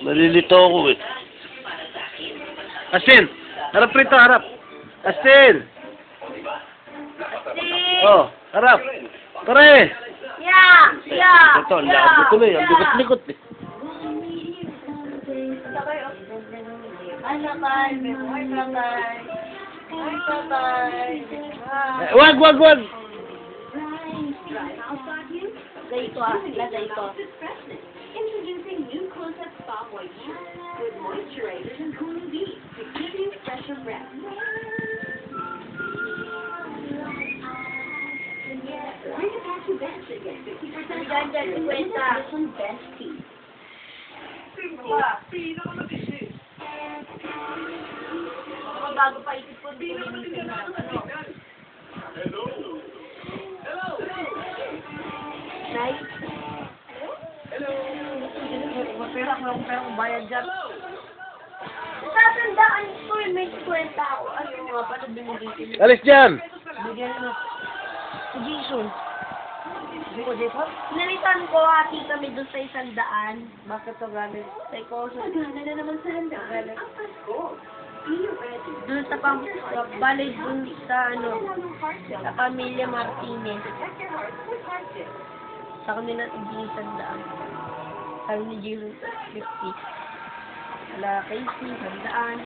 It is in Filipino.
Nalilito ako eh. Astin! Harap rito, harap! Astin! Oh, harap! Pare! Yeah! Yeah! Ito, ang labo ko na eh. Ang likot-likot eh. Wag, wag, wag! Lagay ko ah. Lagay ko. Introducing new Close-Up Spa Moisture with moisturizers and cooling beads to give you fresher breath. Bring it back to best and get 50% off some best tea. Bago pa isipon, kulinisin na. Nice. Pera kung bayad dyan. Tatandaan ko yung may kwenta ako. Ano nga pa na binigay? Alis dyan! Bigyan mo. Si Jason. Nalitan ko, hati kami doon sa 100. Bakit to galing? Psychosis. Gana na naman sa handa. Ang Pasko. Be ready. Doon sa balay doon sa sa pamilya Martinez. Protect your heart with Heartdip. Sa kanila, hindi 100. Sabi ni Jason, 50. Wala, Casey, 100.